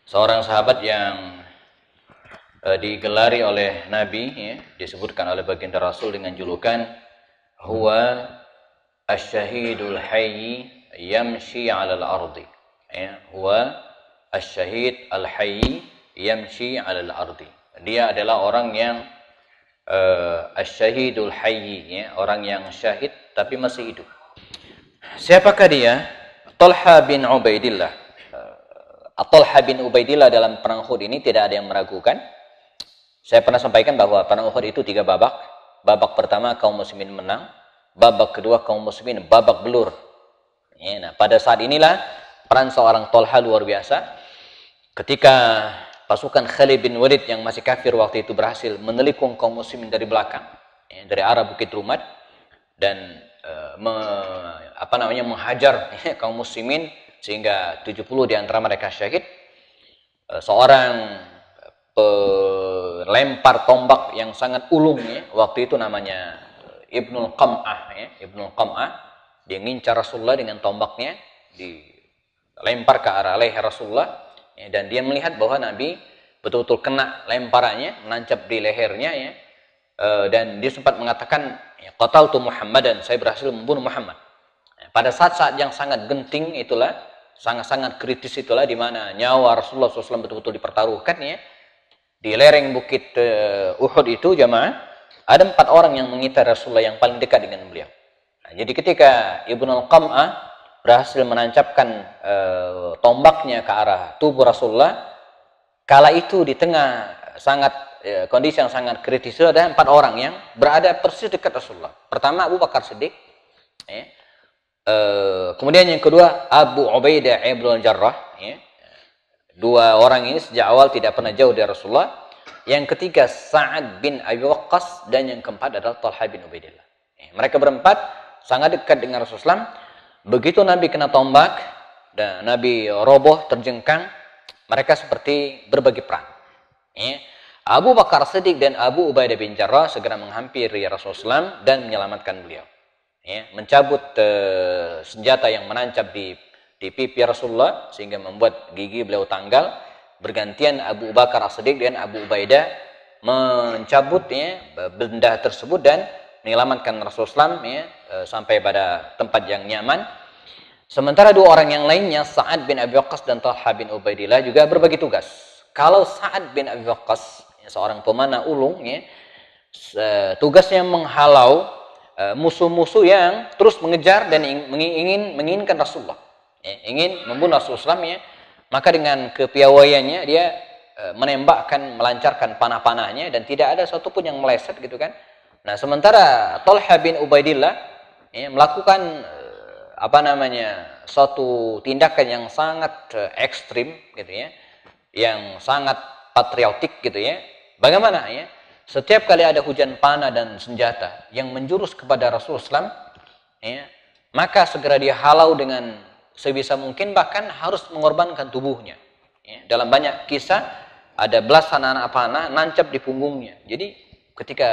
seorang sahabat yang digelari oleh Nabi, ya, disebutkan oleh baginda Rasul dengan julukan huwa asyhadul hayy yamshi 'alal ardi. Ya, huwa asyhad al-hayy yamshi 'alal ardi. Dia adalah orang yang asyhadul hayy, ya, orang yang syahid tapi masih hidup. Siapakah dia? Talha bin Ubaidillah. Talha bin Ubaidillah dalam perang Uhud ini tidak ada yang meragukan. Saya pernah sampaikan bahwa perang Uhud itu 3 babak. Babak pertama kaum muslimin menang, babak kedua kaum muslimin babak belur. Ya, nah, pada saat inilah peran seorang Talha luar biasa. Ketika pasukan Khalid bin Walid yang masih kafir waktu itu berhasil menelikung kaum muslimin dari belakang, ya, dari arah Bukit Rumat, dan menghajar, ya, kaum muslimin sehingga 70 di antara mereka syahid. Seorang pelempar tombak yang sangat ulung, ya, waktu itu namanya Ibnul Qam'ah, ya, Ibnul Qam'ah, dia ngincar Rasulullah dengan tombaknya, dilempar ke arah leher Rasulullah, ya, dan dia melihat bahwa Nabi betul-betul kena lemparannya, menancap di lehernya, ya, dan dia sempat mengatakan, ya, qataltu Muhammadan, saya berhasil membunuh Muhammad. Pada saat-saat yang sangat genting itulah, sangat-sangat kritis itulah, di mana nyawa Rasulullah SAW betul-betul dipertaruhkan, ya. Di lereng bukit Uhud itu, jamaah, ada 4 orang yang mengintai Rasulullah yang paling dekat dengan beliau. Nah, jadi ketika Ibnul Qam'ah berhasil menancapkan tombaknya ke arah tubuh Rasulullah, kala itu di tengah kondisi yang sangat kritis itu ada 4 orang yang berada persis dekat Rasulullah. Pertama Abu Bakar Siddiq, ya. Kemudian yang kedua Abu Ubaidah ibn Jarrah, ya. 2 orang ini sejak awal tidak pernah jauh dari Rasulullah. Yang ketiga Sa'ad bin Abi Waqqas, dan yang keempat adalah Talha bin Ubaidillah. Mereka berempat sangat dekat dengan Rasulullah. Begitu Nabi kena tombak dan Nabi roboh terjengkang, mereka seperti berbagi peran. Abu Bakar Siddiq dan Abu Ubaidah bin Jarrah segera menghampiri Rasulullah dan menyelamatkan beliau. Mencabut senjata yang menancap di pipi Rasulullah sehingga membuat gigi beliau tanggal. Bergantian Abu Bakar As-Siddiq dan Abu Ubaidah mencabut, ya, benda tersebut dan menyelamatkan Rasulullah, ya, sampai pada tempat yang nyaman. Sementara 2 orang yang lainnya, Sa'ad bin Abi Waqqas dan Talha bin Ubaidillah, juga berbagi tugas. Kalau Sa'ad bin Abi Waqqas, ya, seorang pemanah ulung, ya, tugasnya menghalau musuh-musuh yang terus mengejar dan menginginkan Rasulullah, ya, ingin membunuh Rasulullah, ya. Maka dengan kepiawaiannya dia menembakkan, melancarkan panah-panahnya dan tidak ada satupun yang meleset, gitu kan. Nah, sementara Talha bin Ubaidillah, ya, melakukan suatu tindakan yang sangat ekstrim, gitu ya, yang sangat patriotik, gitu ya. Bagaimana, ya? Setiap kali ada hujan panah dan senjata yang menjurus kepada Rasulullah, ya, maka segera dia halau dengan sebisa mungkin, bahkan harus mengorbankan tubuhnya. Ya, dalam banyak kisah ada belasan anak panah nancap di punggungnya. Jadi ketika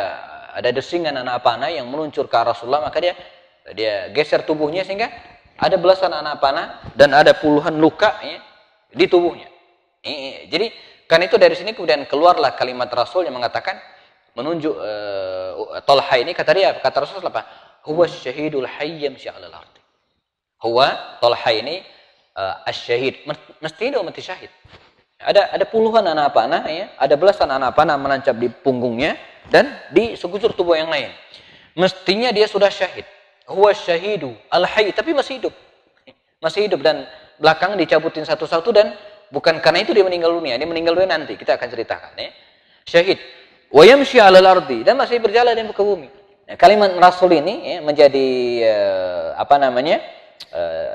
ada desingan anak panah yang meluncur ke arah Rasulullah, maka dia geser tubuhnya sehingga ada belasan anak panah dan ada puluhan luka, ya, di tubuhnya. Jadi karena itu dari sini kemudian keluarlah kalimat Rasul yang mengatakan, menunjuk Talha ini, kata Rasulullah apa? Huwa syahidul hayy yamshi 'alal ardi. Huwa, Talha ini asyhad, mesti hidup, mati syahid. Ada puluhan anak panah, ya, ada belasan anak panah menancap di punggungnya dan di sekujur tubuh yang lain. Mestinya dia sudah syahid. Huwa syahidu al-hayy, tapi masih hidup. Masih hidup, dan belakang dicabutin satu-satu, dan bukan karena itu dia meninggal dunia. Dia meninggal dunia nanti, kita akan ceritakan, ya. Syahid. Wa yamshi 'alal ardi, dan masih berjalan di muka bumi. Nah, kalimat Rasul ini, ya, menjadi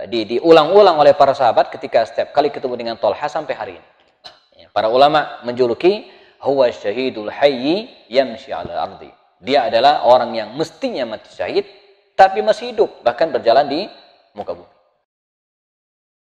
diulang-ulang oleh para sahabat ketika setiap kali ketemu dengan Talha sampai hari ini. Ya, para ulama menjuluki huwa syahidul hayy yamshi 'alal ardi. Dia adalah orang yang mestinya mati syahid tapi masih hidup, bahkan berjalan di muka bumi.